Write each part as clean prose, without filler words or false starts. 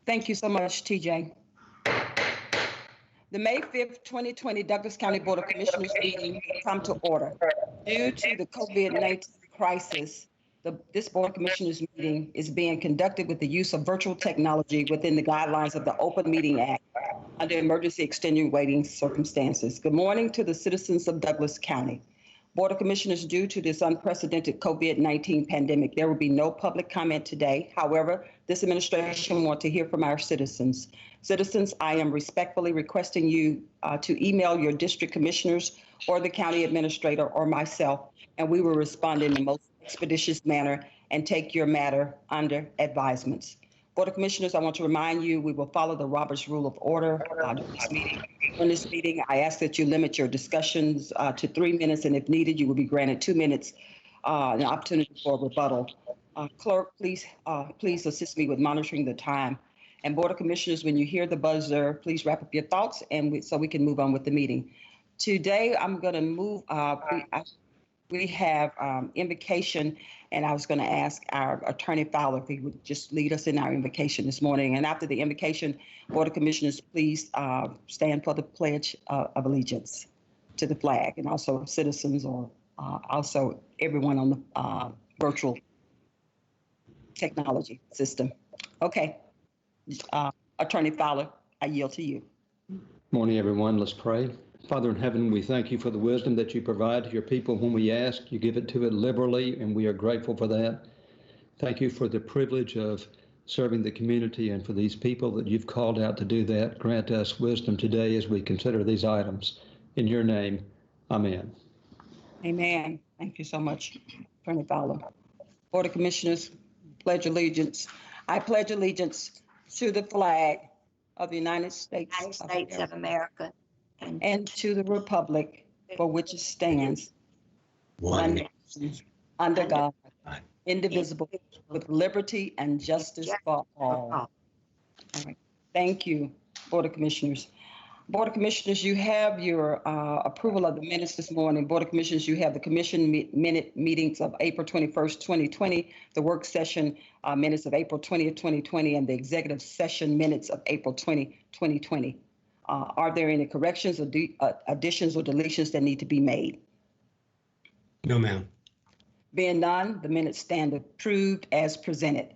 Thank you so much, TJ. The May 5th, 2020 Douglas County Board of Commissioners meeting will come to order. Due to the COVID-19 crisis, this Board of Commissioners meeting is being conducted with the use of virtual technology within the guidelines of the Open Meeting Act under emergency extenuating circumstances. Good morning to the citizens of Douglas County. Board of Commissioners, due to this unprecedented COVID-19 pandemic, there will be no public comment today. However, this administration wants to hear from our citizens. Citizens, I am respectfully requesting you to email your district commissioners or the county administrator or myself, and we will respond in the most expeditious manner and take your matter under advisements. Board of Commissioners, I want to remind you, we will follow the Roberts Rule of Order during this meeting. In this meeting, I ask that you limit your discussions to 3 minutes, and if needed, you will be granted 2 minutes, an opportunity for rebuttal. Clerk, please assist me with monitoring the time. And Board of Commissioners, when you hear the buzzer, please wrap up your thoughts, and so we can move on with the meeting. Today, I'm going to move. We have invocation, and I was going to ask our Attorney Fowler if he would just lead us in our invocation this morning. And after the invocation, Board of Commissioners, please stand for the Pledge of Allegiance to the flag, and also citizens or also everyone on the virtual technology system. Okay, Attorney Fowler, I yield to you. Morning, everyone. Let's pray. Father in heaven, we thank you for the wisdom that you provide to your people. When we ask, you give it to it liberally, and we are grateful for that. Thank you for the privilege of serving the community and for these people that you've called out to do that. Grant us wisdom today as we consider these items. In your name, amen. Amen. Thank you so much, Attorney Fowler. Board of Commissioners, pledge allegiance. I pledge allegiance to the flag of the United States of America and to the republic for which it stands, one nation, under God, indivisible, with liberty and justice for all. All right. Thank you, Board of Commissioners. Board of Commissioners, you have your approval of the minutes this morning. Board of Commissioners, you have the commission minute meetings of April 21st, 2020, the work session minutes of April 20th, 2020, and the executive session minutes of April 2020. Are there any corrections or additions or deletions that need to be made? No, ma'am. Being none, the minutes stand approved as presented.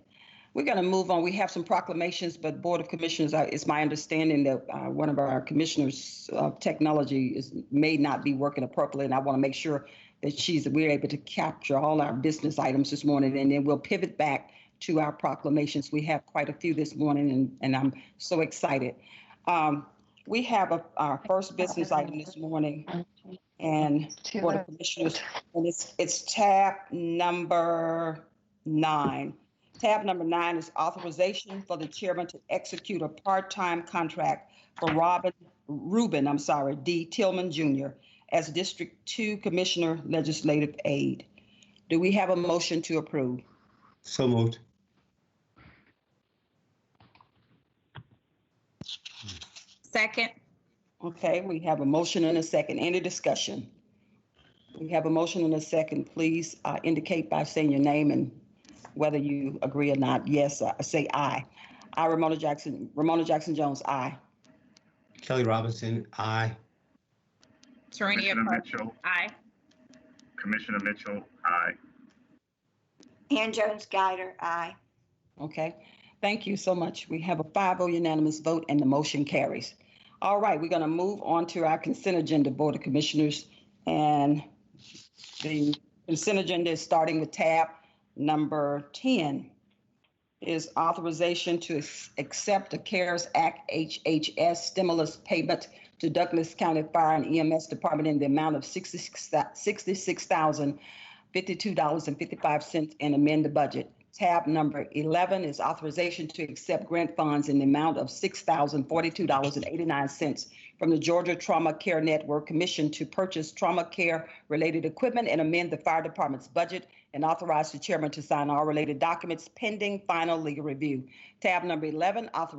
We're going to move on. We have some proclamations, but Board of Commissioners, it's my understanding that one of our commissioners of technology may not be working appropriately, and I want to make sure that we're able to capture all our business items this morning, and then we'll pivot back to our proclamations. We have quite a few this morning, and I'm so excited. We have our first business item this morning, and Board of Commissioners, and it's tab number 9. Tab number 9 is authorization for the chairman to execute a part-time contract for Reuben D. Tillman Jr. as District 2 Commissioner Legislative Aide. Do we have a motion to approve? So moved. Second. Okay, we have a motion and a second. Any discussion? We have a motion and a second. Please indicate by saying your name and whether you agree or not. Yes, say aye. I, Ramona Jackson Jones, aye. Kelly Robinson, aye. Commissioner Mitchell, Aye. Commissioner Mitchell, aye. Ann Jones Guider, aye. Okay, thank you so much. We have a 5-0 unanimous vote and the motion carries. All right, we're going to move on to our consent agenda, Board of Commissioners. And the consent agenda is starting with tab number 10 is authorization to accept a CARES Act HHS stimulus payment to Douglas County Fire and EMS Department in the amount of $66,052.55 and amend the budget. Tab number 11 is authorization to accept grant funds in the amount of $6,042.89 from the Georgia Trauma Care Network Commission to purchase trauma care related equipment and amend the fire department's budget and authorize the chairman to sign all related documents pending final legal review. Tab number 11, tab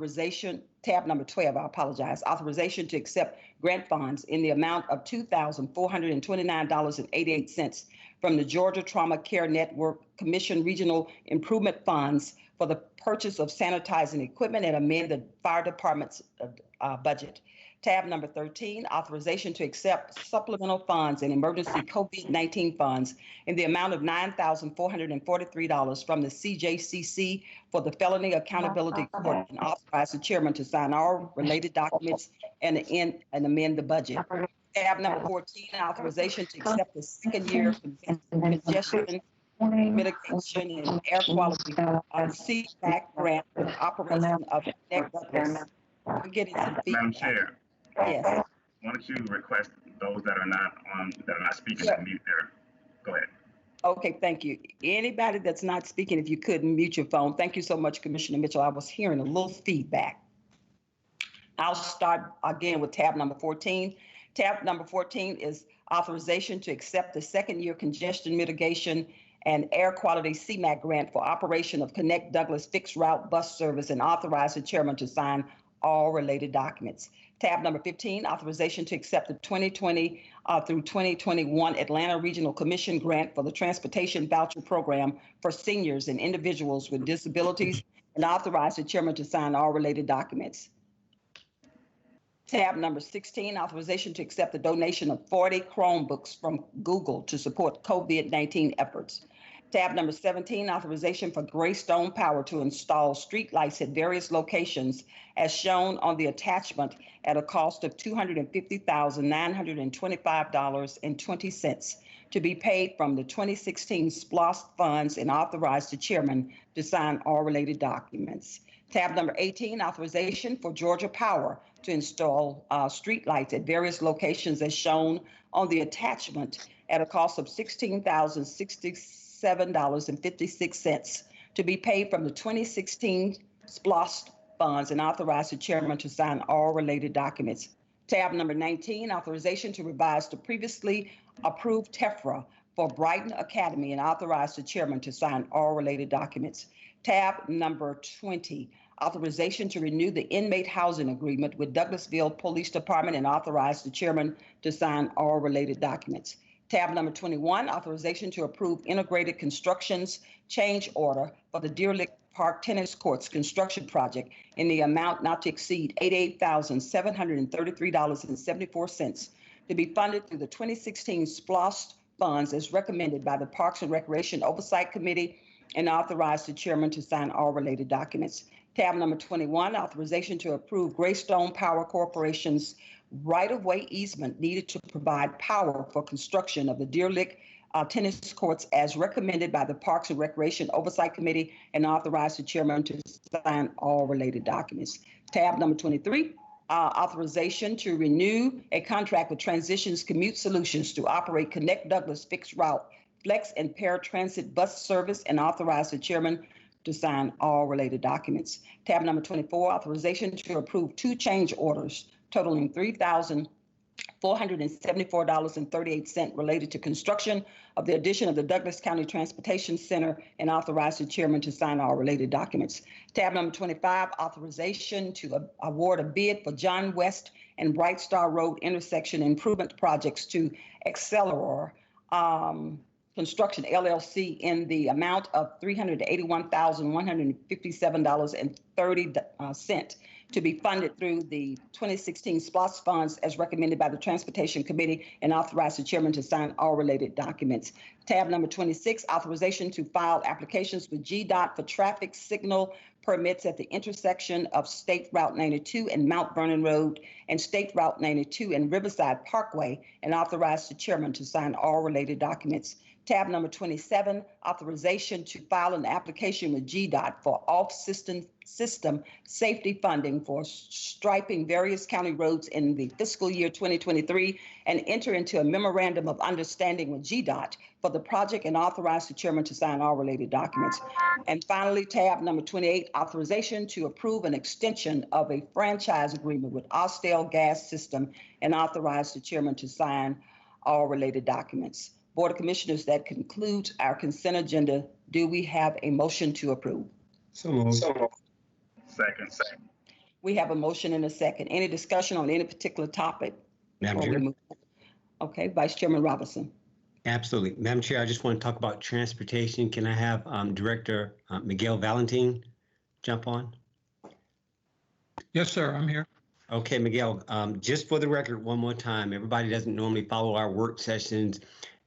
number 12, authorization to accept grant funds in the amount of $2,429.88 from the Georgia Trauma Care Network Commission Regional Improvement Funds for the purchase of sanitizing equipment and amend the fire department's budget. Tab number 13, authorization to accept supplemental funds and emergency COVID-19 funds in the amount of $9,443 from the CJCC for the Felony Accountability Court, and authorize the chairman to sign all related documents and amend the budget. Tab number 14, authorization to accept the second year congestion mitigation and air quality CPAC grant for the operation of Connect Douglas. We're getting some Madam feedback. Chair, Yes. why don't you request those that are not speaking to mute their, go ahead. Okay, thank you. Anybody that's not speaking, if you could mute your phone. Thank you so much, Commissioner Mitchell. I was hearing a little feedback. I'll start again with tab number 14. Tab number 14 is authorization to accept the second year congestion mitigation and air quality CMAQ grant for operation of Connect Douglas fixed route bus service, and authorize the chairman to sign all related documents. Tab number 15, authorization to accept the 2020 through 2021 Atlanta Regional Commission grant for the transportation voucher program for seniors and individuals with disabilities, and authorize the chairman to sign all related documents. Tab number 16, authorization to accept the donation of 40 Chromebooks from Google to support COVID-19 efforts. Tab number 17, authorization for Greystone Power to install street lights at various locations as shown on the attachment at a cost of $250,925.20 to be paid from the 2016 SPLOST funds, and authorize the chairman to sign all related documents. Tab number 18, authorization for Georgia Power to install street lights at various locations as shown on the attachment at a cost of $16,067.56 to be paid from the 2016 SPLOST funds, and authorize the chairman to sign all related documents. Tab number 19, authorization to revise the previously approved TEFRA for Brighton Academy, and authorize the chairman to sign all related documents. Tab number 20, authorization to renew the inmate housing agreement with Douglasville Police Department, and authorize the chairman to sign all related documents. Tab number 21, authorization to approve integrated constructions change order for the Deer Lick Park Tennis Courts construction project in the amount not to exceed $88,733.74 to be funded through the 2016 SPLOST funds as recommended by the Parks and Recreation Oversight Committee, and authorize the chairman to sign all related documents. Tab number 21, authorization to approve Greystone Power Corporation's right-of-way easement needed to provide power for construction of the Deer Lick tennis courts as recommended by the Parks and Recreation Oversight Committee, and authorize the chairman to sign all related documents. Tab number 23, authorization to renew a contract with Transitions Commute Solutions to operate Connect Douglas fixed route flex and paratransit bus service, and authorize the chairman to sign all related documents. Tab number 24, authorization to approve 2 change orders totaling $3,474.38 related to construction of the addition of the Douglas County Transportation Center, and authorize the chairman to sign all related documents. Tab number 25, authorization to award a bid for John West and Bright Star Road intersection improvement projects to Acceleror Construction LLC in the amount of $381,157.30 to be funded through the 2016 SPLOST funds as recommended by the Transportation Committee, and authorize the chairman to sign all related documents. Tab number 26, authorization to file applications with GDOT for traffic signal permits at the intersection of State Route 92 and Mount Vernon Road and State Route 92 and Riverside Parkway, and authorize the chairman to sign all related documents. Tab number 27, authorization to file an application with GDOT for off-system safety funding for striping various county roads in the fiscal year 2023, and enter into a memorandum of understanding with GDOT for the project, and authorize the chairman to sign all related documents. And finally, tab number 28, authorization to approve an extension of a franchise agreement with Austell Gas System, and authorize the chairman to sign all related documents. Board of Commissioners, that concludes our consent agenda. Do we have a motion to approve? So moved. Second. We have a motion and a second. Any discussion on any particular topic? Madam before we Chair? move on? Okay, Vice Chairman Robinson. Absolutely. Madam Chair, I just want to talk about transportation. Can I have Director Miguel Valentin jump on? Yes, sir, I'm here. Okay, Miguel, just for the record, one more time, everybody doesn't normally follow our work sessions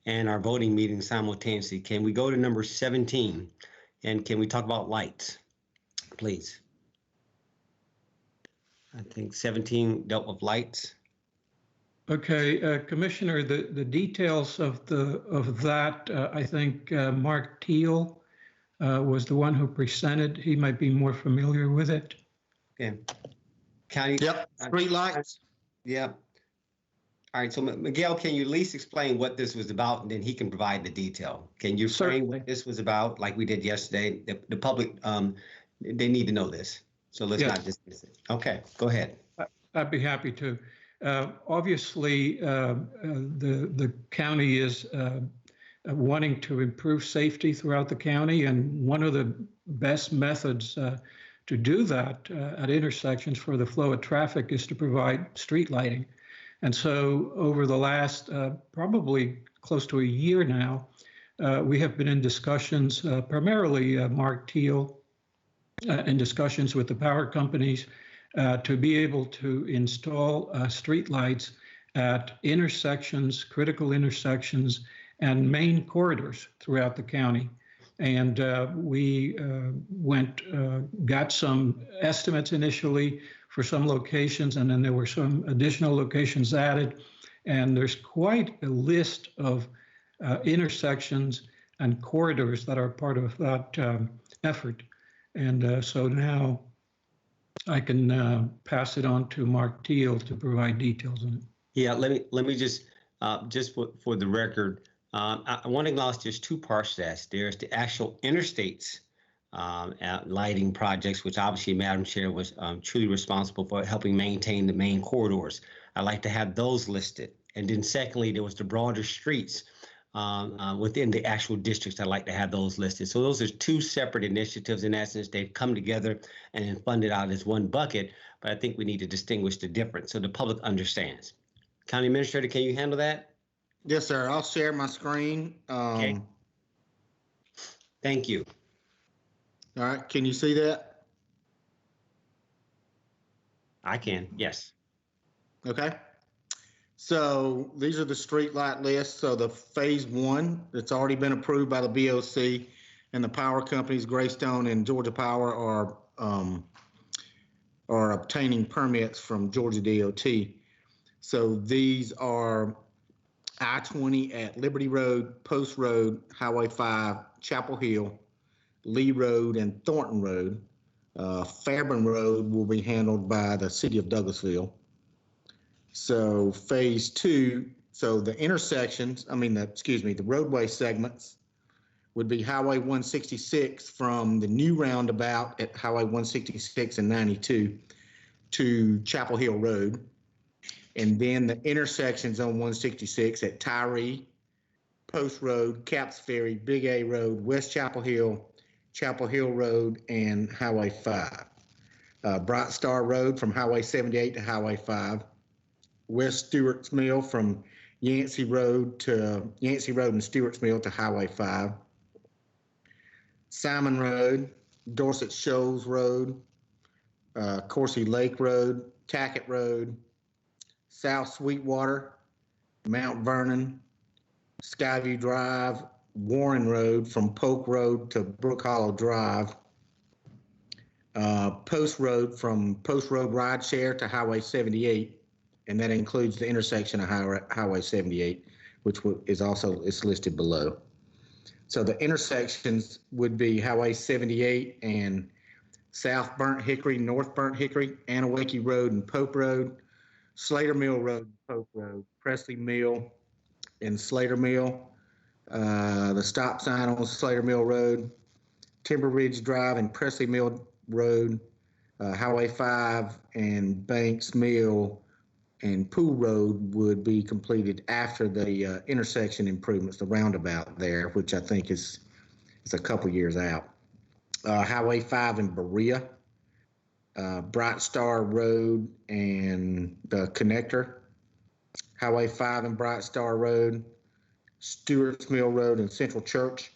and our voting meetings simultaneously. Can we go to number 17? And can we talk about lights, please? I think 17 dealt with lights. Okay, Commissioner, the details of that, I think Mark Teal was the one who presented. He might be more familiar with it. Okay. County. Yep, street lights. Yep. All right, so Miguel, can you at least explain what this was about, and then he can provide the detail? Can you frame Certainly. what this was about, like we did yesterday? The public, they need to know this, so let's Yes. not dismiss it. Okay, go ahead. I'd be happy to. Obviously, the county is wanting to improve safety throughout the county, and one of the best methods to do that at intersections for the flow of traffic is to provide street lighting. And so over the last probably close to a year now, we have been in discussions, primarily Mark Teal, in discussions with the power companies to be able to install streetlights at intersections, critical intersections, and main corridors throughout the county. And we got some estimates initially for some locations, and then there were some additional locations added. And there's quite a list of intersections and corridors that are part of that effort. And so now I can pass it on to Mark Teal to provide details on it. Yeah, let me just for the record, I want to acknowledge there's two parts to that. There's the actual interstates lighting projects, which obviously Madam Chair was truly responsible for helping maintain the main corridors. I'd like to have those listed. And then secondly, there was the broader streets within the actual districts. I'd like to have those listed. So those are two separate initiatives in essence. They've come together and then funded out as one bucket, but I think we need to distinguish the difference so the public understands. County Administrator, can you handle that? Yes, sir. I'll share my screen. Okay. Thank you. All right. Can you see that? I can, yes. Okay. So these are the street light lists. So the phase one that's already been approved by the BOC and the power companies, Greystone and Georgia Power, are obtaining permits from Georgia DOT. So these are I-20 at Liberty Road, Post Road, Highway 5, Chapel Hill, Lee Road, and Thornton Road. Fairburn Road will be handled by the city of Douglasville. So phase two, so the intersections, the roadway segments would be Highway 166 from the new roundabout at Highway 166 and 92 to Chapel Hill Road. And then the intersections on 166 at Tyree, Post Road, Caps Ferry, Big A Road, West Chapel Hill Road, and Highway 5. Bright Star Road from Highway 78 to Highway 5. West Stewart's Mill from Yancey Road and Stewart's Mill to Highway 5. Simon Road, Dorset Shoals Road, Coursey Lake Road, Tackett Road, South Sweetwater, Mount Vernon, Skyview Drive, Warren Road from Polk Road to Brook Hollow Drive, Post Road from Post Road Rideshare to Highway 78, and that includes the intersection of Highway 78, which is listed below. So the intersections would be Highway 78 and South Burnt Hickory, North Burnt Hickory, Anawake Road and Pope Road, Slater Mill Road and Pope Road, Presley Mill and Slater Mill, the stop sign on Slater Mill Road, Timber Ridge Drive and Presley Mill Road, Highway 5 and Banks Mill and Pool Road would be completed after the intersection improvements, the roundabout there, which I think is a couple years out. Highway 5 in Berea, Bright Star Road and the connector, Highway 5 and Bright Star Road, Stewart's Mill Road and Central Church,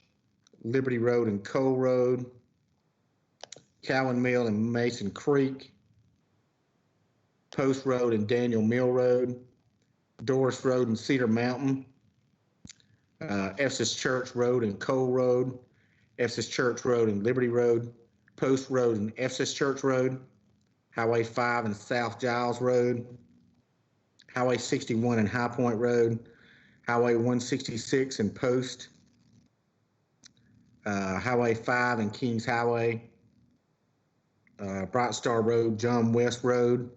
Liberty Road and Cole Road, Cowan Mill and Mason Creek, Post Road and Daniel Mill Road, Doris Road and Cedar Mountain, Ephesus Church Road and Cole Road, Ephesus Church Road and Liberty Road, Post Road and Ephesus Church Road, Highway 5 and South Giles Road, Highway 61 and High Point Road, Highway 166 and Post, Highway 5 and Kings Highway, Bright Star Road, John West Road.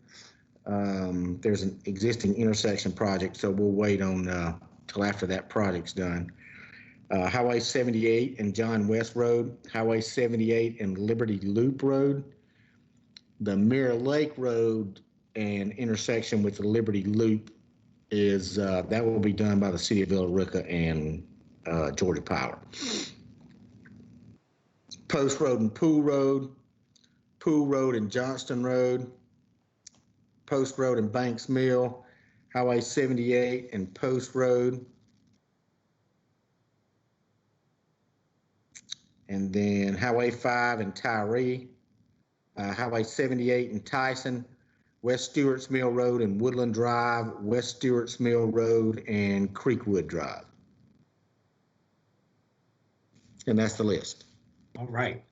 There's an existing intersection project, so we'll wait on till after that project's done. Highway 78 and John West Road, Highway 78 and Liberty Loop Road, the Mirror Lake Road and intersection with the Liberty Loop is that will be done by the City of Villa Rica and Georgia Power. Post Road and Pool Road and Johnston Road, Post Road and Banks Mill, Highway 78 and Post Road. And then Highway 5 and Tyree, Highway 78 and Tyson, West Stewart's Mill Road and Woodland Drive, West Stewart's Mill Road and Creekwood Drive. And that's the list. All right.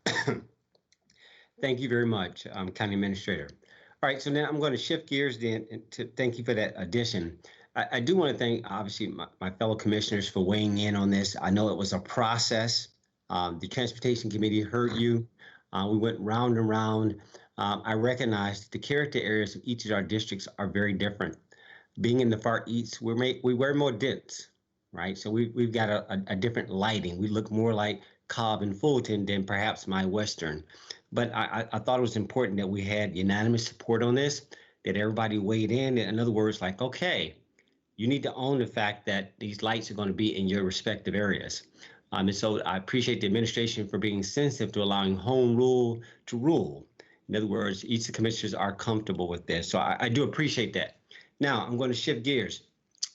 Thank you very much, County Administrator. All right, so now I'm going to shift gears then to thank you for that addition. I do want to thank, obviously, my fellow commissioners for weighing in on this. I know it was a process. The Transportation Committee heard you. We went round and round. I recognize the character areas of each of our districts are very different. Being in the Far East, we're more dense, right? So we've got a different lighting. We look more like Cobb and Fulton than perhaps my Western. But I thought it was important that we had unanimous support on this, that everybody weighed in. In other words, like, okay, you need to own the fact that these lights are going to be in your respective areas. And so I appreciate the administration for being sensitive to allowing home rule to rule. In other words, each of the commissioners are comfortable with this. So I do appreciate that. Now I'm going to shift gears.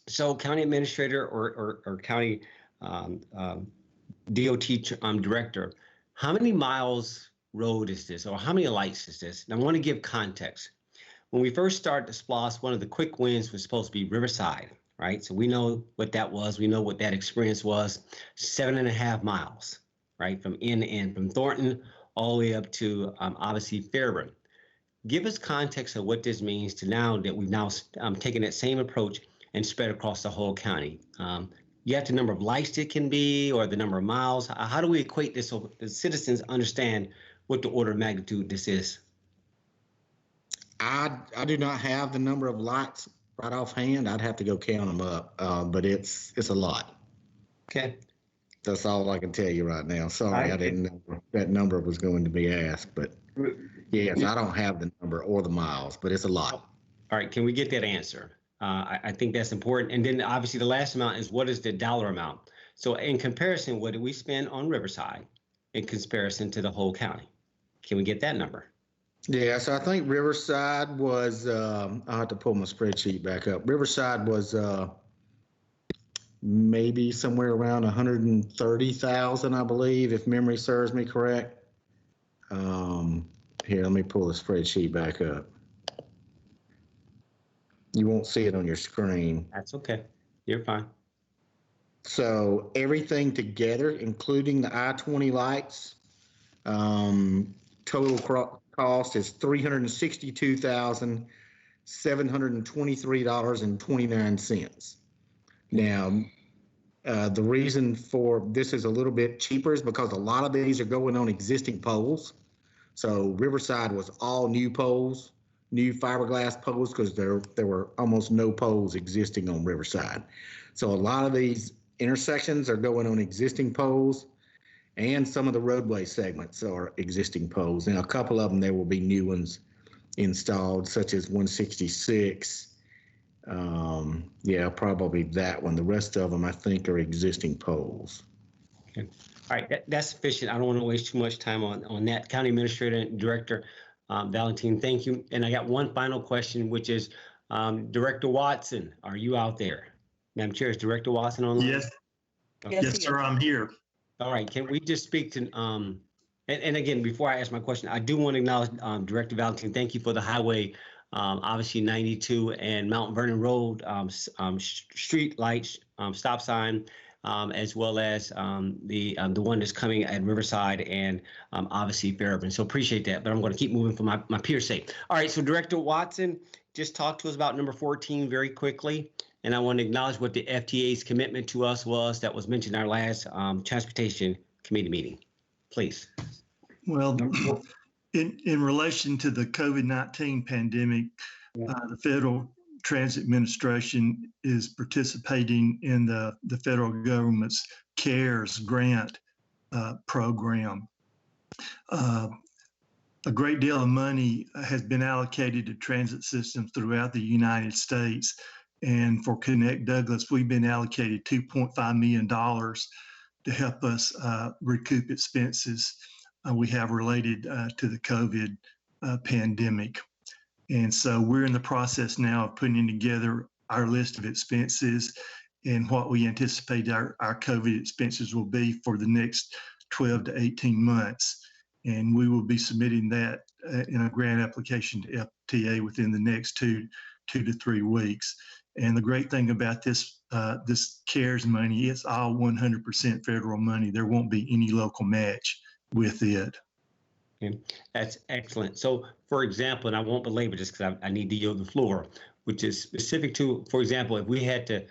So county administrator or county DOT director, how many miles road is this, or how many lights is this? And I want to give context. When we first started the SPLOST, one of the quick wins was supposed to be Riverside, right? So we know what that was. We know what that experience was. 7.5 miles, right? From end to end, from Thornton all the way up to obviously Fairburn. Give us context of what this means to now that we've now taken that same approach and spread across the whole county. You have the number of lights it can be, or the number of miles. How do we equate this so the citizens understand what the order of magnitude this is? I do not have the number of lights right offhand. I'd have to go count them up, but it's a lot. Okay. That's all I can tell you right now. Sorry, I didn't know that number was going to be asked, but yes, I don't have the number or the miles, but it's a lot. All right, can we get that answer? I think that's important. And then obviously the last amount is what is the dollar amount? So in comparison, what did we spend on Riverside in comparison to the whole county? Can we get that number? Yeah, so I think Riverside was, I'll have to pull my spreadsheet back up. Riverside was maybe somewhere around 130,000, I believe, if memory serves me correct. Here, let me pull the spreadsheet back up. You won't see it on your screen. That's okay. You're fine. So everything together, including the I-20 lights, total cost is $362,723.29. Now, the reason for this is a little bit cheaper is because a lot of these are going on existing poles. So Riverside was all new poles, new fiberglass poles, because there were almost no poles existing on Riverside. So a lot of these intersections are going on existing poles, and some of the roadway segments are existing poles. Now, a couple of them, there will be new ones installed, such as 166. Yeah, probably that one. The rest of them, I think, are existing poles. Okay. All right, that's sufficient. I don't want to waste too much time on that. County Administrator and Director Valentin, thank you. And I got one final question, which is Director Watson, are you out there? Madam Chair, is Director Watson online? Yes. Okay. Yes, Yes, sir, I'm here. All right, can we just speak to And again, before I ask my question, I do want to acknowledge Director Valentin. Thank you for the highway, obviously 92 and Mount Vernon Road street lights, stop sign, as well as the one that's coming at Riverside and obviously Fairburn. So appreciate that. But I'm going to keep moving for my peers' sake. All right. So Director Watson, just talk to us about number 14 very quickly. And I want to acknowledge what the FTA's commitment to us was that was mentioned in our last Transportation Committee meeting. Please. Well, in relation to the COVID-19 pandemic, the Federal Transit Administration is participating in the federal government's CARES grant program. A great deal of money has been allocated to transit systems throughout the United States. And for Connect Douglas, we've been allocated $2.5 million to help us recoup expenses we have related to the COVID pandemic. And so we're in the process now of putting together our list of expenses and what we anticipate our COVID expenses will be for the next 12 to 18 months. And we will be submitting that in a grant application to FTA within the next two to 3 weeks. And the great thing about this CARES money, it's all 100% federal money. There won't be any local match with it. Okay. That's excellent. So, for example, and I won't belabor this because I need to yield the floor, which is specific to, for example, if we had to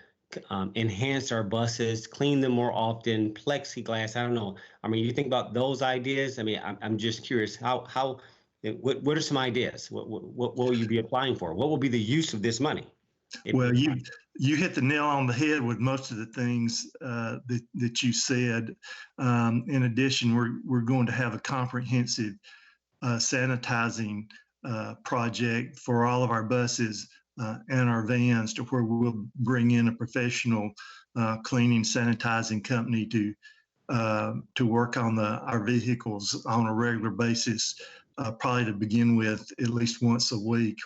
enhance our buses, clean them more often, plexiglass, I don't know. I mean, you think about those ideas. I mean, I'm just curious, what are some ideas? What will you be applying for? What will be the use of this money? Well, you hit the nail on the head with most of the things that you said. In addition, we're going to have a comprehensive sanitizing project for all of our buses and our vans, to where we'll bring in a professional cleaning, sanitizing company to work on our vehicles on a regular basis, probably to begin with at least once a week.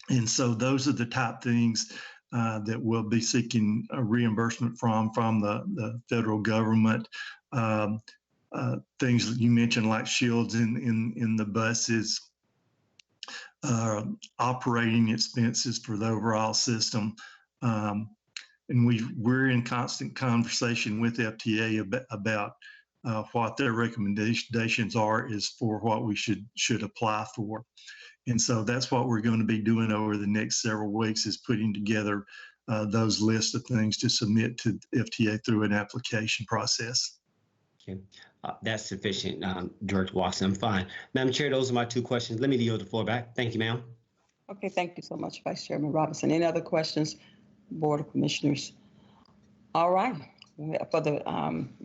And so those are the top things that we'll be seeking a reimbursement from the federal government. Things that you mentioned, like shields in the buses, operating expenses for the overall system. And we're in constant conversation with FTA about what their recommendations are is for what we should apply for. And so that's what we're going to be doing over the next several weeks, is putting together those lists of things to submit to FTA through an application process. Okay. That's sufficient, Director Watson. I'm fine. Madam Chair, those are my 2 questions. Let me yield the floor back. Thank you, ma'am. Okay, thank you so much, Vice Chairman Robinson. Any other questions, Board of Commissioners? All right. We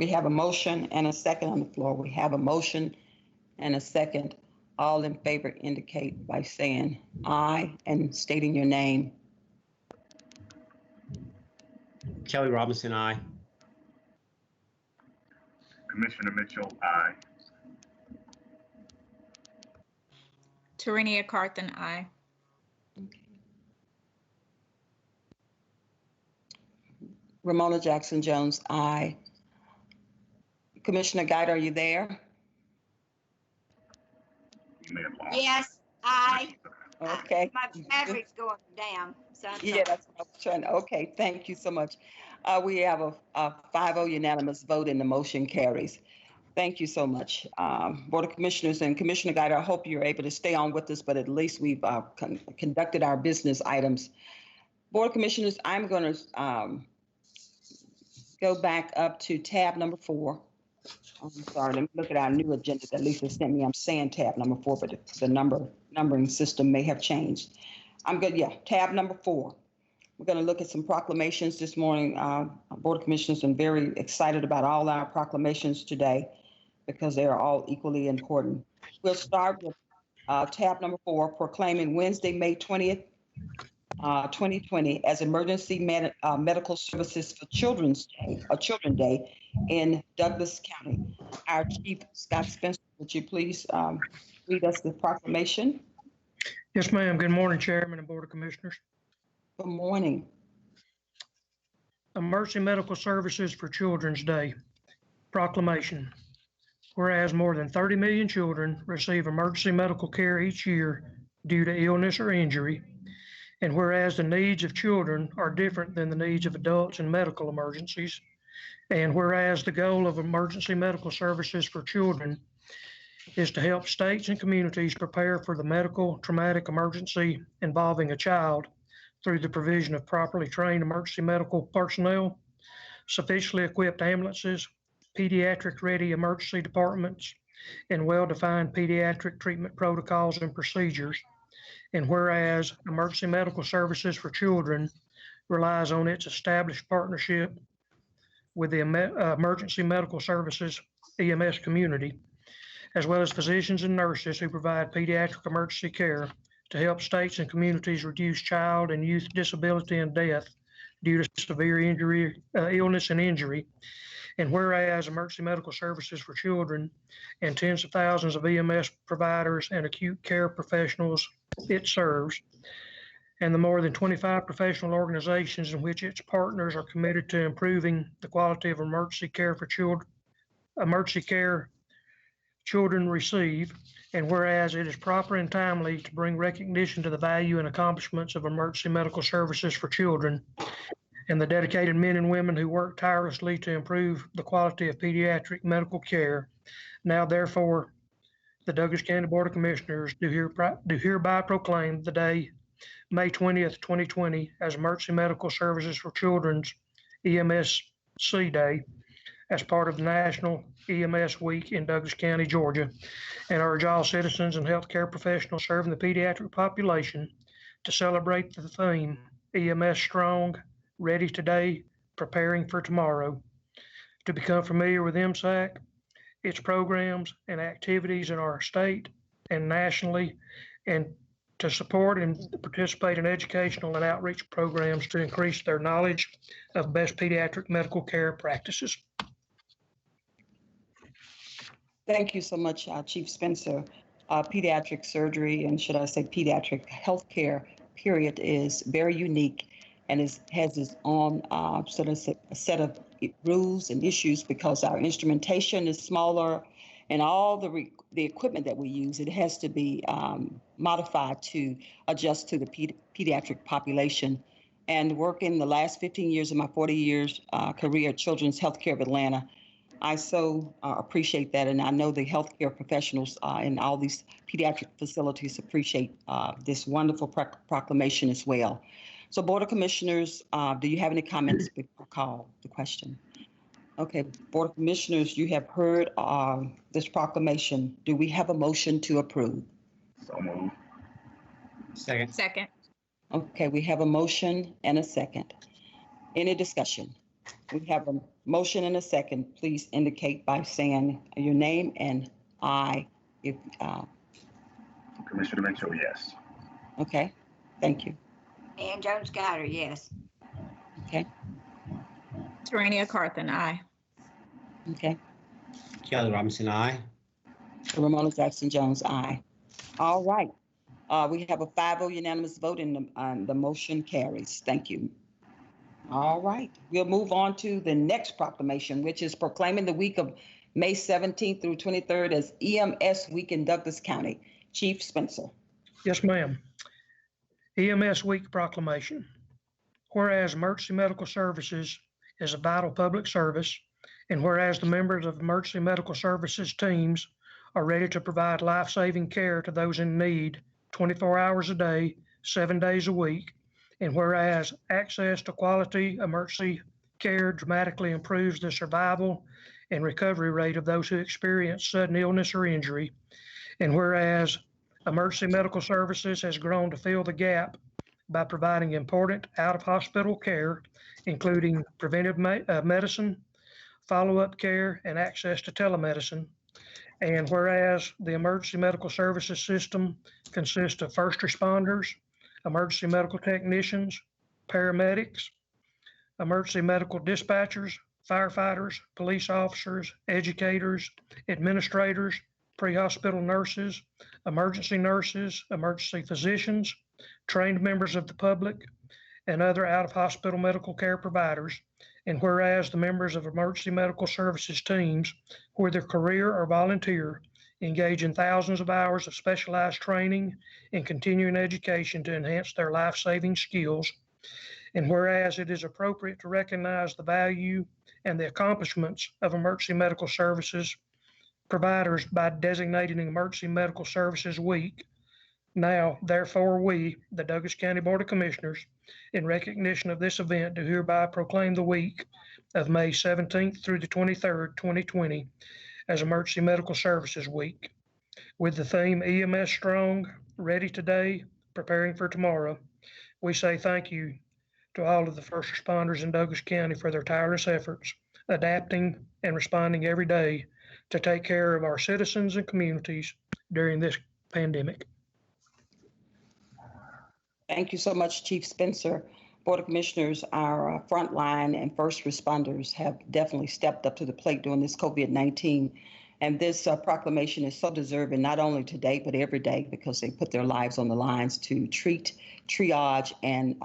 have a motion and a second on the floor. We have a motion and a second. All in favor indicate by saying aye and stating your name. Kelly Robinson, aye. Commissioner Mitchell, aye. Tarenia Carthen, aye. Ramona Jackson Jones, aye. Commissioner Guider, are you there? You may have lost. Yes, aye. Okay. My battery's going down. So I'm Yeah, that's what I was trying to. Okay, thank you so much. We have a 5-0 unanimous vote and the motion carries. Thank you so much. Board of Commissioners and Commissioner Guider, I hope you're able to stay on with us, but at least we've conducted our business items. Board of Commissioners, I'm going to go back up to tab number 4. I'm sorry, let me look at our new agenda that Lisa sent me. I'm saying tab number 4, but the numbering system may have changed. I'm good, yeah, tab number 4. We're going to look at some proclamations this morning. Board of Commissioners, I'm very excited about all our proclamations today because they are all equally important. We'll start with tab number 4, proclaiming Wednesday, May 20th, 2020 as Emergency Medical Services for Children's Day, or Children's Day in Douglas County. Our Chief, Scott Spencer, would you please read us the proclamation? Yes, ma'am. Good morning, Chairman and Board of Commissioners. Good morning. Emergency Medical Services for Children's Day. Proclamation. whereas more than 30 million children receive emergency medical care each year due to illness or injury, and whereas the needs of children are different than the needs of adults in medical emergencies, and whereas the goal of emergency medical services for children is to help states and communities prepare for the medical traumatic emergency involving a child through the provision of properly trained emergency medical personnel, sufficiently equipped ambulances, pediatric-ready emergency departments, and well-defined pediatric treatment protocols and procedures. And whereas emergency medical services for children relies on its established partnership with the emergency medical services EMS community, as well as physicians and nurses who provide pediatric emergency care to help states and communities reduce child and youth disability and death due to severe injury, illness and injury. And whereas emergency medical services for children and tens of thousands of EMS providers and acute care professionals it serves, and the more than 25 professional organizations in which its partners are committed to improving the quality of emergency care for children, children receive, and whereas it is proper and timely to bring recognition to the value and accomplishments of emergency medical services for children and the dedicated men and women who work tirelessly to improve the quality of pediatric medical care, now therefore the Douglas County Board of Commissioners do hereby proclaim the day, May 20th, 2020, as Emergency Medical Services for Children's EMSC Day as part of the National EMS Week in Douglas County, Georgia, and urge all citizens and healthcare professionals serving the pediatric population to celebrate the theme, EMS Strong, Ready Today, Preparing for Tomorrow. To become familiar with MSAC, its programs and activities in our state and nationally, and to support and participate in educational and outreach programs to increase their knowledge of best pediatric medical care practices. Thank you so much, Chief Spencer. Pediatric surgery, and should I say pediatric healthcare, period, is very unique and has its own sort of set of rules and issues because our instrumentation is smaller and all the equipment that we use, it has to be modified to adjust to the pediatric population. And working the last 15 years of my 40 years career at Children's Healthcare of Atlanta, I so appreciate that. And I know the healthcare professionals in all these pediatric facilities appreciate this wonderful proclamation as well. So Board of Commissioners, do you have any comments before I call the question? Okay, Board of Commissioners, you have heard this proclamation. Do we have a motion to approve? So moved. Second. Second. Okay, we have a motion and a second. Any discussion? We have a motion and a second. Please indicate by saying your name and aye. If Commissioner Mitchell, yes. okay, thank you. Ann Jones Goddard, yes. Okay, Tarania Carthen, aye. okay. Kelly Robinson, aye. Ramona Jackson Jones, aye. All right. We have a 5-0 unanimous vote and the motion carries. Thank you. All right. We'll move on to the next proclamation, which is proclaiming the week of May 17th through 23rd as EMS Week in Douglas County. Chief Spencer. Yes, ma'am. EMS Week proclamation. Whereas emergency medical services is a vital public service, and whereas the members of emergency medical services teams are ready to provide life-saving care to those in need 24 hours a day, 7 days a week, and whereas access to quality emergency care dramatically improves the survival and recovery rate of those who experience sudden illness or injury, and whereas emergency medical services has grown to fill the gap by providing important out-of-hospital care, including preventive medicine, follow-up care, and access to telemedicine. And whereas the emergency medical services system consists of first responders, emergency medical technicians, paramedics, emergency medical dispatchers, firefighters, police officers, educators, administrators, pre-hospital nurses, emergency physicians, trained members of the public, and other out-of-hospital medical care providers. And whereas the members of emergency medical services teams, whether career or volunteer, engage in thousands of hours of specialized training and continuing education to enhance their life-saving skills. And whereas it is appropriate to recognize the value and the accomplishments of emergency medical services providers by designating Emergency Medical Services Week. Now, therefore, we, the Douglas County Board of Commissioners, in recognition of this event, do hereby proclaim the week of May 17th through the 23rd, 2020, as Emergency Medical Services Week, with the theme EMS Strong, Ready Today, Preparing for Tomorrow. We say thank you to all of the first responders in Douglas County for their tireless efforts, adapting and responding every day to take care of our citizens and communities during this pandemic. Thank you so much, Chief Spencer. Board of Commissioners, our frontline and first responders have definitely stepped up to the plate during this COVID-19. And this proclamation is so deserving, not only today, but every day, because they put their lives on the lines to treat, triage, and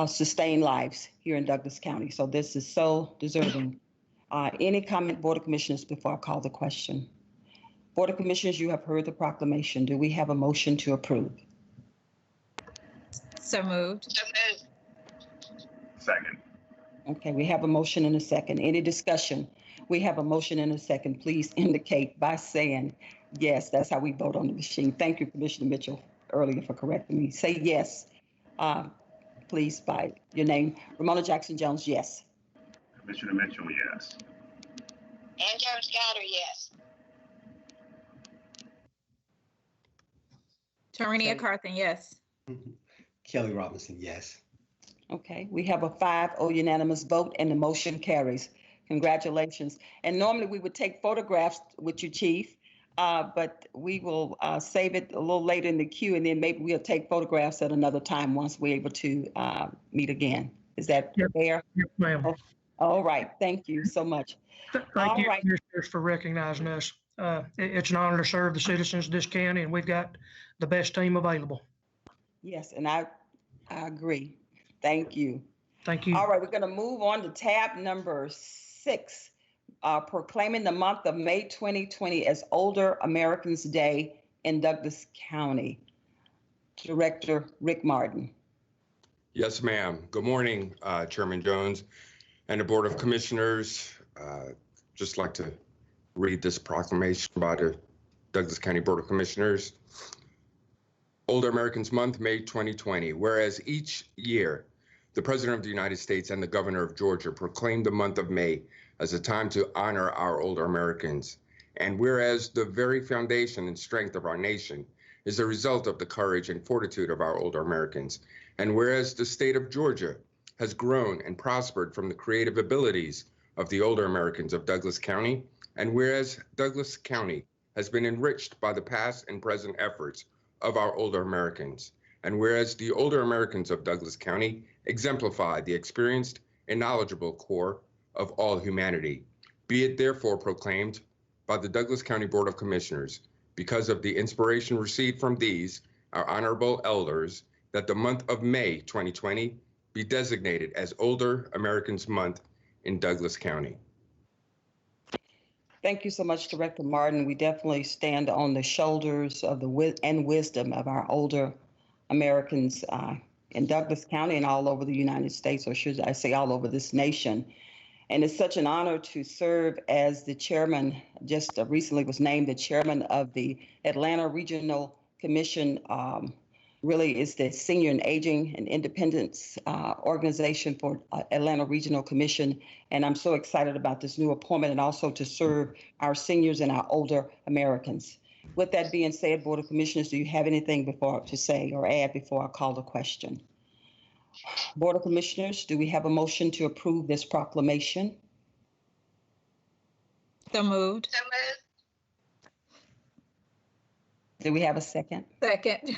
sustain lives here in Douglas County. So this is so deserving. Any comment, Board of Commissioners, before I call the question? Board of Commissioners, you have heard the proclamation. Do we have a motion to approve? So moved. Second. Okay, we have a motion and a second. Any discussion? We have a motion and a second. Please indicate by saying yes. That's how we vote on the machine. Thank you, Commissioner Mitchell, earlier for correcting me. Say yes, please, by your name. Ramona Jackson Jones, yes. Commissioner Mitchell, yes. Ann Jones Goddard, yes. Tarenia Carthen, yes. Kelly Robinson, yes. Okay, we have a 5-0 unanimous vote and the motion carries. Congratulations. And normally we would take photographs with you, Chief, but we will save it a little later in the queue, and then maybe we'll take photographs at another time once we're able to meet again. Is that fair? Yes, ma'am. Oh, all right, thank you so much. Thank you, right. Commissioners, for recognizing us. It's an honor to serve the citizens of this county, and we've got the best team available. Yes, and I agree. Thank you. Thank you. All right, we're going to move on to tab number 6, proclaiming the month of May 2020 as Older Americans Day in Douglas County. Director Rick Martin. Yes, ma'am. Good morning, Chairman Jones and the Board of Commissioners. Just like to read this proclamation by the Douglas County Board of Commissioners. Older Americans Month, May 2020. Whereas each year, the President of the United States and the Governor of Georgia proclaimed the month of May as a time to honor our older Americans. And whereas the very foundation and strength of our nation is a result of the courage and fortitude of our older Americans. And whereas the state of Georgia has grown and prospered from the creative abilities of the older Americans of Douglas County, and whereas Douglas County has been enriched by the past and present efforts of our older Americans, and whereas the older Americans of Douglas County exemplify the experienced and knowledgeable core of all humanity, be it therefore proclaimed by the Douglas County Board of Commissioners, because of the inspiration received from these, our honorable elders, that the month of May 2020 be designated as Older Americans Month in Douglas County. Thank you so much, Director Martin. We definitely stand on the shoulders of the wisdom of our older Americans in Douglas County and all over the United States, or should I say all over this nation. And it's such an honor to serve as the chairman, just recently was named the chairman of the Atlanta Regional Commission. Really is the Senior and Aging and Independence organization for Atlanta Regional Commission. And I'm so excited about this new appointment and also to serve our seniors and our older Americans. With that being said, Board of Commissioners, do you have anything to say or add before I call the question? Board of Commissioners, do we have a motion to approve this proclamation? So moved. Do we have a second? Second.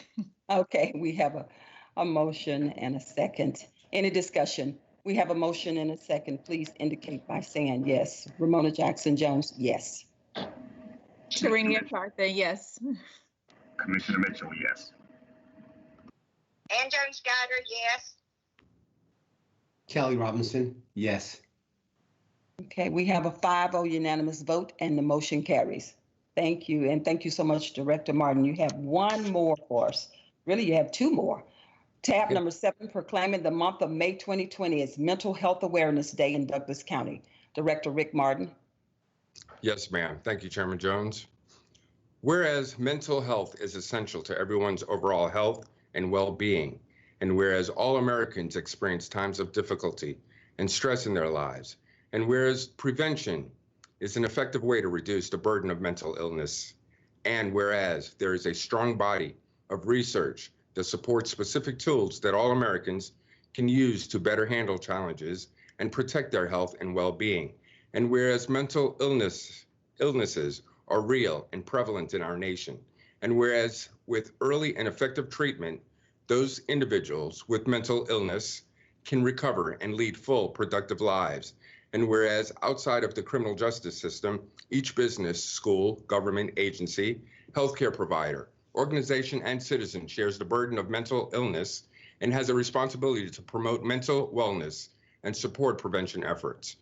Okay, we have a motion and a second. Any discussion? We have a motion and a second. Please indicate by saying yes. Ramona Jackson Jones, yes. Tarenia Carthen, yes. Commissioner Mitchell, yes. Ann Jones Goddard, yes. Kelly Robinson, yes. Okay, we have a 5-0 unanimous vote and the motion carries. Thank you. And thank you so much, Director Martin. You have one more for us. Really, you have two more. Tab number 7, proclaiming the month of May 2020 as Mental Health Awareness Day in Douglas County. Director Rick Martin. Yes, ma'am. Thank you, Chairman Jones. Whereas mental health is essential to everyone's overall health and well-being, and whereas all Americans experience times of difficulty and stress in their lives, and whereas prevention is an effective way to reduce the burden of mental illness, and whereas there is a strong body of research that supports specific tools that all Americans can use to better handle challenges and protect their health and well-being, and whereas mental illnesses are real and prevalent in our nation, and whereas with early and effective treatment, those individuals with mental illness can recover and lead full, productive lives. And whereas outside of the criminal justice system, each business, school, government agency, healthcare provider, organization, and citizen shares the burden of mental illness and has a responsibility to promote mental wellness and support prevention efforts.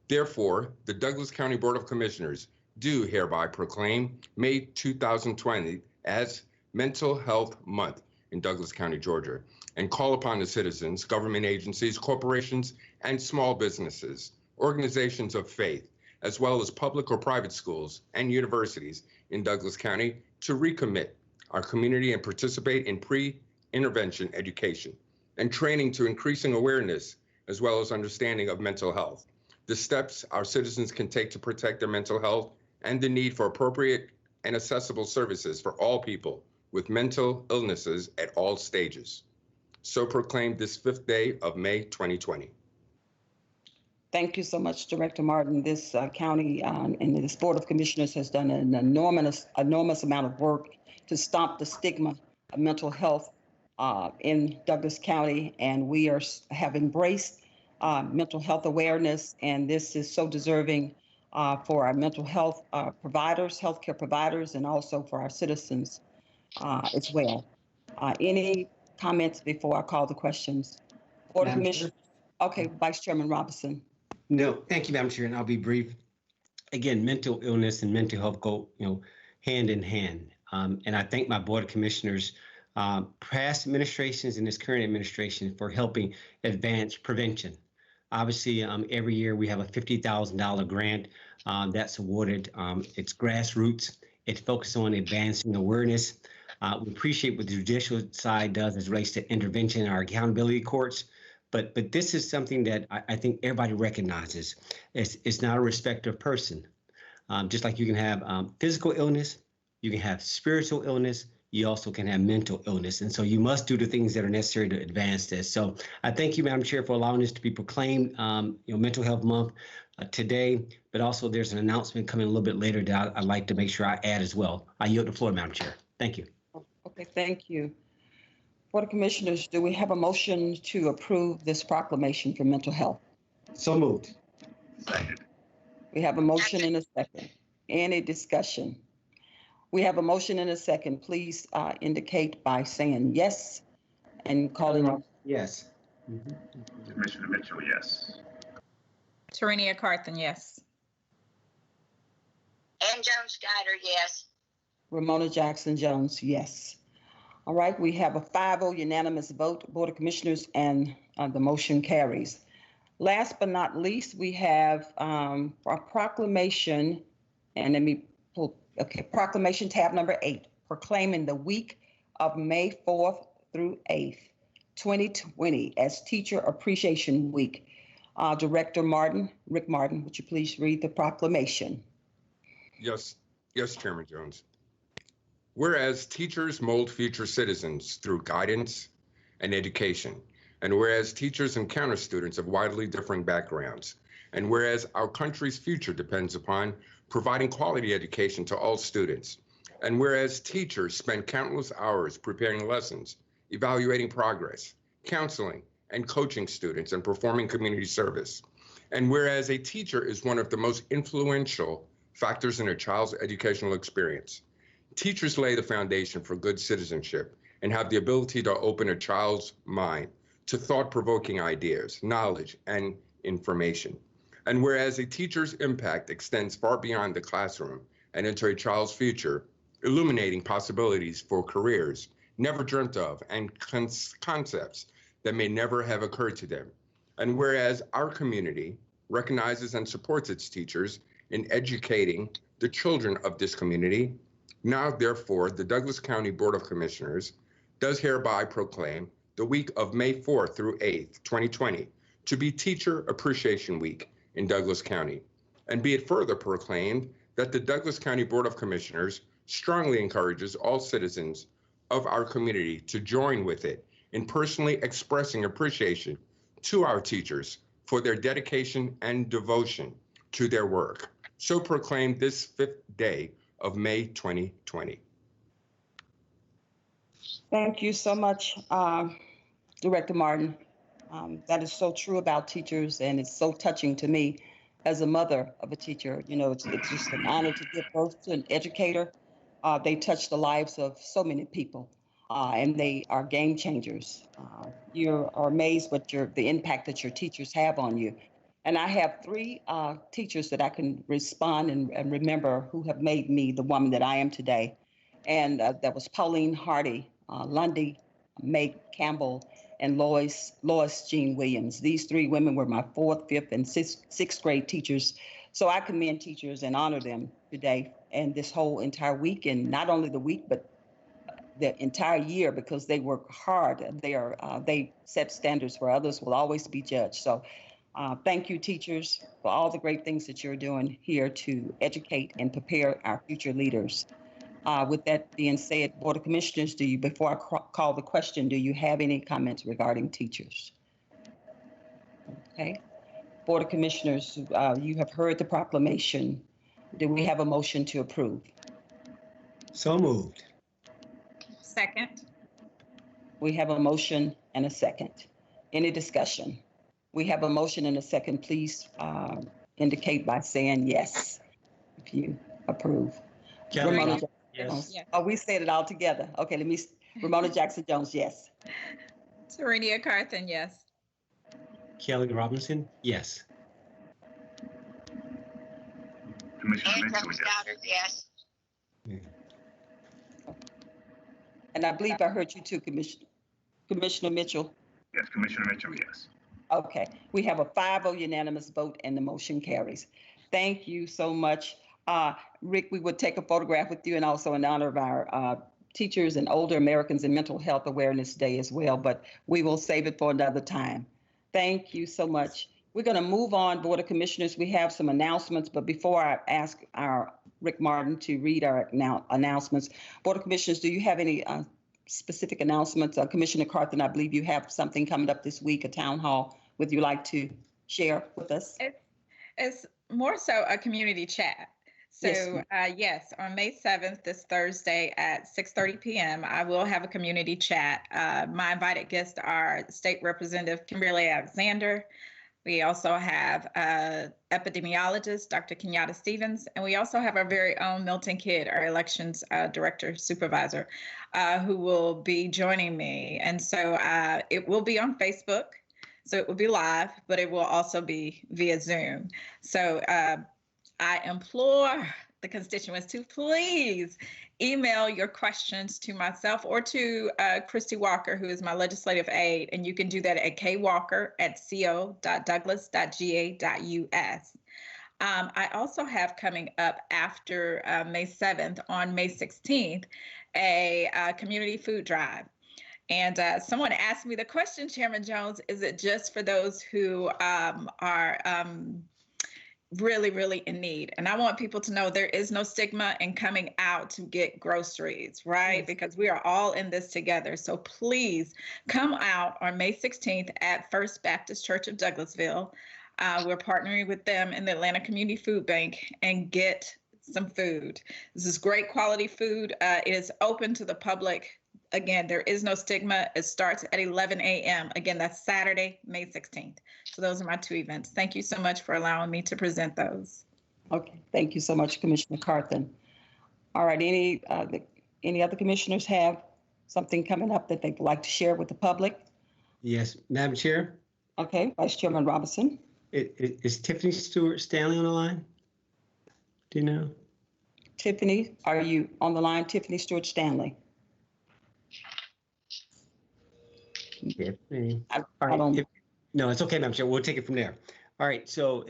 Therefore, the Douglas County Board of Commissioners do hereby proclaim May 2020 as Mental Health Month in Douglas County, Georgia, and call upon the citizens, government agencies, corporations, and small businesses, organizations of faith, as well as public or private schools and universities in Douglas County to recommit our community and participate in pre-intervention education and training to increasing awareness as well as understanding of mental health, the steps our citizens can take to protect their mental health, and the need for appropriate and accessible services for all people with mental illnesses at all stages. So proclaimed this 5th day of May 2020. Thank you so much, Director Martin. This county and this Board of Commissioners has done an enormous amount of work to stop the stigma of mental health in Douglas County, and we have embraced mental health awareness, and this is so deserving for our mental health providers, healthcare providers, and also for our citizens as well. Any comments before I call the questions? Board of Madam Commissioners. Okay, Vice Chairman Robinson. No, thank you, Madam Chair, and I'll be brief. Again, mental illness and mental health go, hand in hand. And I thank my Board of Commissioners, past administrations and this current administration for helping advance prevention. Obviously, every year we have a $50,000 grant that's awarded. It's grassroots. It focuses on advancing awareness. We appreciate what the judicial side does as it relates to intervention in our accountability courts. But this is something that I think everybody recognizes. It's not a respect of person. Just like you can have physical illness, you can have spiritual illness, you also can have mental illness. And so you must do the things that are necessary to advance this. So I thank you, Madam Chair, for allowing this to be proclaimed, Mental Health Month today, but also there's an announcement coming a little bit later that I'd like to make sure I add as well. I yield the floor, Madam Chair. Thank you. Okay, thank you. Board of Commissioners, do we have a motion to approve this proclamation for mental health? So moved. Second. We have a motion and a second. Any discussion? We have a motion and a second. Please indicate by saying yes and calling on. Yes. Commissioner Mitchell, yes. Tarenia Carthen, yes. And Jones Schneider, yes. Ramona Jackson Jones, yes. All right, we have a 5-0 unanimous vote, Board of Commissioners, and the motion carries. Last but not least, we have a proclamation, and let me pull, okay, proclamation tab number 8, proclaiming the week of May 4th through 8th, 2020 as Teacher Appreciation Week. Director Martin, Rick Martin, would you please read the proclamation? Yes, Chairman Jones. Whereas teachers mold future citizens through guidance and education, and whereas teachers encounter students of widely differing backgrounds, and whereas our country's future depends upon providing quality education to all students, and whereas teachers spend countless hours preparing lessons, evaluating progress, counseling, and coaching students and performing community service, and whereas a teacher is one of the most influential factors in a child's educational experience. Teachers lay the foundation for good citizenship and have the ability to open a child's mind to thought-provoking ideas, knowledge, and information. And whereas a teacher's impact extends far beyond the classroom and into a child's future, illuminating possibilities for careers never dreamt of and concepts that may never have occurred to them. And whereas our community recognizes and supports its teachers in educating the children of this community, now therefore the Douglas County Board of Commissioners does hereby proclaim the week of May 4th through 8th, 2020, to be Teacher Appreciation Week in Douglas County. And be it further proclaimed that the Douglas County Board of Commissioners strongly encourages all citizens of our community to join with it in personally expressing appreciation to our teachers for their dedication and devotion to their work. So proclaimed this 5th day of May 2020. Thank you so much, Director Martin. That is so true about teachers, and it's so touching to me as a mother of a teacher. You know, it's just an honor to give birth to an educator. They touch the lives of so many people, and they are game changers. You are amazed what the impact that your teachers have on you. And I have 3 teachers that I can respond and remember who have made me the woman that I am today. And that was Pauline Hardy, Lundy, Meg Campbell, and Lois Jean Williams. These 3 women were my 4th, 5th, and 6th grade teachers. So I commend teachers and honor them today and this whole entire week, and not only the week, but the entire year, because they work hard. They set standards where others will always be judged. So thank you, teachers, for all the great things that you're doing here to educate and prepare our future leaders. With that being said, Board of Commissioners, before I call the question, do you have any comments regarding teachers? Okay. Board of Commissioners, you have heard the proclamation. Do we have a motion to approve? So moved. Second. We have a motion and a second. Any discussion? We have a motion and a second. Please indicate by saying yes if you approve. Kelly, Ramona yes. Jackson. Oh, we said it all together. Okay, Ramona Jackson Jones, yes. Serenia Carthen, yes. Kelly Robinson, yes. Commissioner And Mitchell, Douglas yes. Goddard, yes. And I believe I heard you too, Commissioner Mitchell. Yes, Commissioner Mitchell, yes. Okay, we have a 5-0 unanimous vote and the motion carries. Thank you so much. Rick, we would take a photograph with you and also in honor of our Teachers and Older Americans in Mental Health Awareness Day as well, but we will save it for another time. Thank you so much. We're going to move on, Board of Commissioners. We have some announcements, but before I ask our Rick Martin to read our announcements, Board of Commissioners, do you have any specific announcements? Commissioner Carthen, I believe you have something coming up this week, a town hall. Would you like to share with us? It's more so a community chat. So yes, on May 7th, this Thursday at 6:30 p.m., I will have a community chat. My invited guests are State Representative Kimberly Alexander. We also have epidemiologist, Dr. Kenyatta Stevens, and we also have our very own Milton Kidd, our elections director supervisor, who will be joining me. And so it will be on Facebook. So it will be live, but it will also be via Zoom. So I implore the constituents to please email your questions to myself or to Christy Walker, who is my legislative aide, and you can do that at kwalker@co.douglas.ga.us. I also have coming up after May 7th, on May 16th, a community food drive. And someone asked me the question, Chairman Jones, is it just for those who are really, really in need? And I want people to know there is no stigma in coming out to get groceries, right? Yes. Because we are all in this together. So please come out on May 16th at First Baptist Church of Douglasville. We're partnering with them in the Atlanta Community Food Bank and get some food. This is great quality food. It is open to the public. Again, there is no stigma. It starts at 11 a.m. Again, that's Saturday, May 16th. So those are my 2 events. Thank you so much for allowing me to present those. Okay, thank you so much, Commissioner Carthen. All right, any other commissioners have something coming up that they'd like to share with the public? Yes, Madam Chair, Okay, Vice Chairman Robinson. is Tiffany Stewart Stanley on the line? Do you know? Tiffany, are you on the line? Tiffany Stewart Stanley. Tiffany. I All right. don't- No, it's okay, Madam Chair. We'll take it from there. All right. So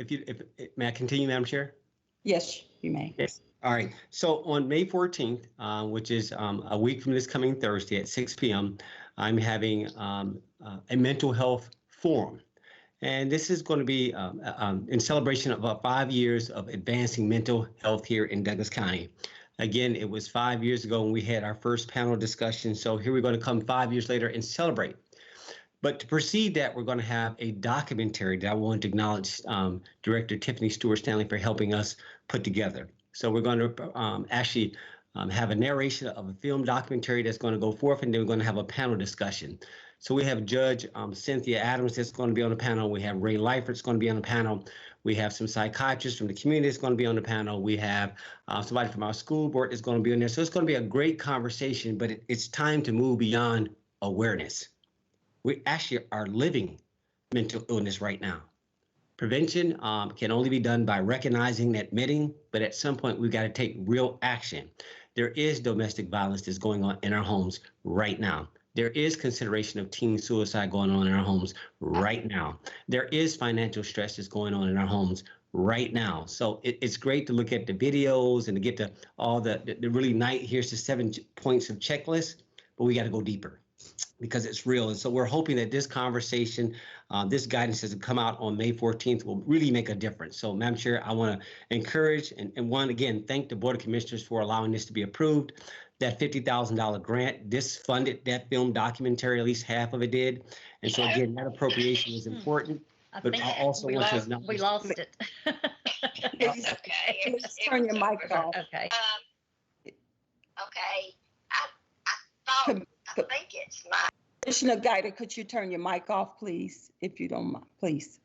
may I continue, Madam Chair? Yes, you may. Yes. All right. So on May 14th, which is a week from this coming Thursday at 6 p.m., I'm having a mental health forum. And this is going to be in celebration of about 5 years of advancing mental health here in Douglas County. Again, it was 5 years ago when we had our first panel discussion. So here we're going to come 5 years later and celebrate. But to precede that, we're going to have a documentary that I want to acknowledge Director Tiffany Stewart Stanley for helping us put together. So we're going to actually have a narration of a film documentary that's going to go forth, and then we're going to have a panel discussion. So we have Judge Cynthia Adams that's going to be on the panel. We have Ray Leifert's going to be on the panel. We have some psychiatrists from the community that's going to be on the panel. We have somebody from our school board that's going to be on there. So it's going to be a great conversation, but it's time to move beyond awareness. We actually are living mental illness right now. Prevention can only be done by recognizing and admitting, but at some point we've got to take real action. There is domestic violence that's going on in our homes right now. There is consideration of teen suicide going on in our homes right now. There is financial stress that's going on in our homes right now. So it's great to look at the videos and to get to all the really nice, here's the 7 points of checklist, but we got to go deeper because it's real. And so we're hoping that this conversation, this guidance has come out on May 14th will really make a difference. So Madam Chair, I want to encourage and again, thank the Board of Commissioners for allowing this to be approved. That $50,000 grant, this funded that film documentary, at least half of it did. And so again, that appropriation is important. But I also want to acknowledge. We lost it. Please, Okay. please turn your mic off. Okay. Okay. I think it's my, Commissioner Guider, could you turn your mic off, please, if you don't mind, please?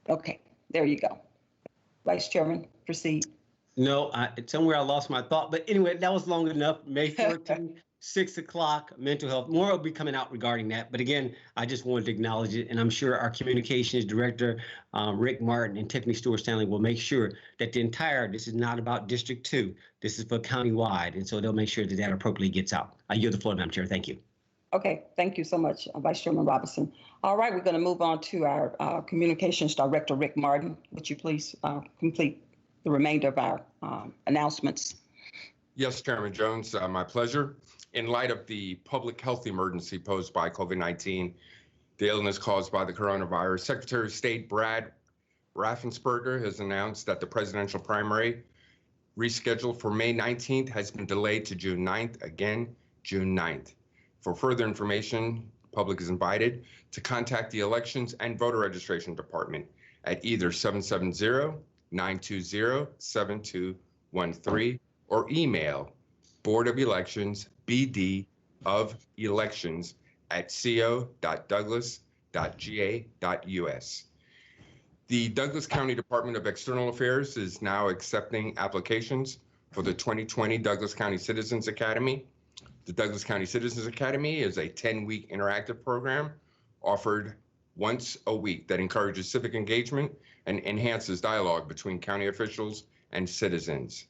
Okay, there you go. Vice Chairman, proceed. No, somewhere I lost my thought. But anyway, that was long enough. May 14th, 6 o'clock, mental health. More will be coming out regarding that. But again, I just wanted to acknowledge it. And I'm sure our communications director, Rick Martin and Tiffany Stewart Stanley will make sure that this is not about District 2. This is for countywide. And so they'll make sure that that appropriately gets out. I yield the floor, Madam Chair. Thank you. Okay, thank you so much, Vice Chairman Robinson. All right, we're going to move on to our communications director, Rick Martin. Would you please complete the remainder of our announcements? Yes, Chairman Jones, my pleasure. In light of the public health emergency posed by COVID-19, the illness caused by the coronavirus, Secretary of State Brad Raffensperger has announced that the presidential primary rescheduled for May 19th has been delayed to June 9th, again, June 9th. For further information, the public is invited to contact the Elections and Voter Registration Department at either 770-920-7213 or email Board of Elections, BD of Elections at co.douglas.ga.us. The Douglas County Department of External Affairs is now accepting applications for the 2020 Douglas County Citizens Academy. The Douglas County Citizens Academy is a 10-week interactive program offered once a week that encourages civic engagement and enhances dialogue between county officials and citizens.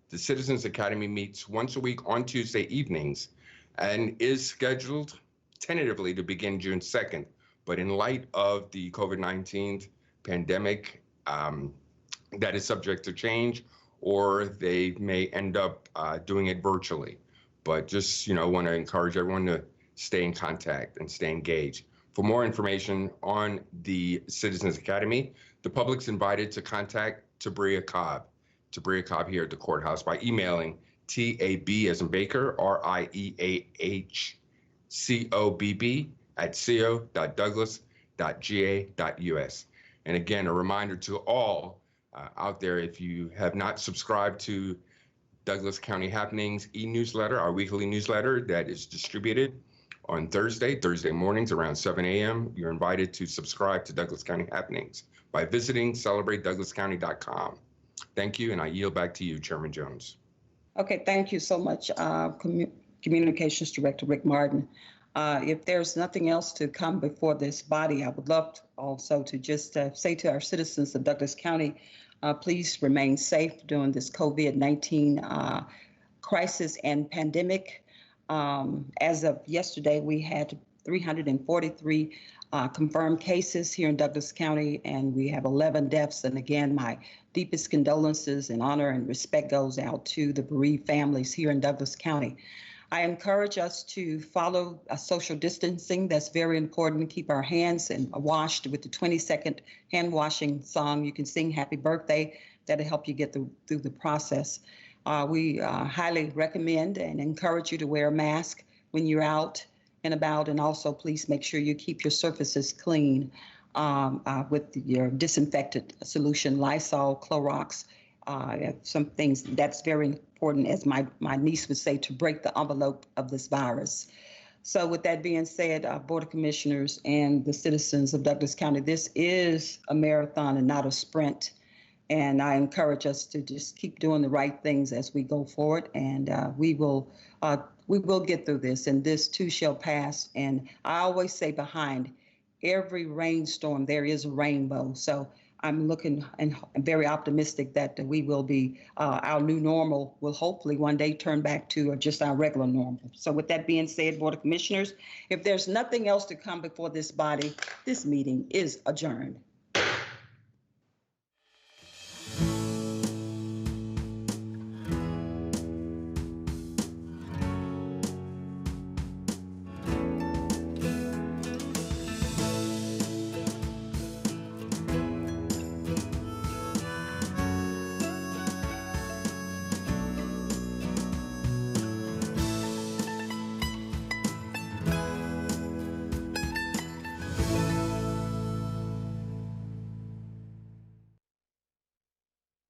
The Citizens Academy meets once a week on Tuesday evenings and is scheduled tentatively to begin June 2nd. But in light of the COVID-19 pandemic, that is subject to change, or they may end up doing it virtually. But just, want to encourage everyone to stay in contact and stay engaged. For more information on the Citizens Academy, the public's invited to contact Tabria Cobb here at the courthouse by emailing TAB as in Baker, RIEAHCOBB at co.douglas.ga.us. And again, a reminder to all out there, if you have not subscribed to Douglas County Happenings e-newsletter, our weekly newsletter that is distributed on Thursday mornings around 7 a.m., you're invited to subscribe to Douglas County Happenings by visiting celebratedouglascounty.com. Thank you, and I yield back to you, Chairman Jones. Okay, thank you so much, Communications Director Rick Martin. If there's nothing else to come before this body, I would love also to just say to our citizens of Douglas County, please remain safe during this COVID-19 crisis and pandemic. As of yesterday, we had 343 confirmed cases here in Douglas County, and we have 11 deaths. And again, my deepest condolences and honor and respect goes out to the bereaved families here in Douglas County. I encourage us to follow social distancing. That's very important. Keep our hands washed with the 20-second hand washing song. You can sing Happy Birthday. That'll help you get through the process. We highly recommend and encourage you to wear a mask when you're out and about, and also please make sure you keep your surfaces clean with your disinfectant solution, Lysol, Clorox, some things that's very important, as my niece would say, to break the envelope of this virus. So with that being said, Board of Commissioners and the citizens of Douglas County, this is a marathon and not a sprint. And I encourage us to just keep doing the right things as we go forward, and we will get through this, and this too shall pass. And I always say, behind every rainstorm, there is a rainbow. So I'm looking and very optimistic that we will be, our new normal will hopefully one day turn back to just our regular normal. So with that being said, Board of Commissioners, if there's nothing else to come before this body, this meeting is adjourned.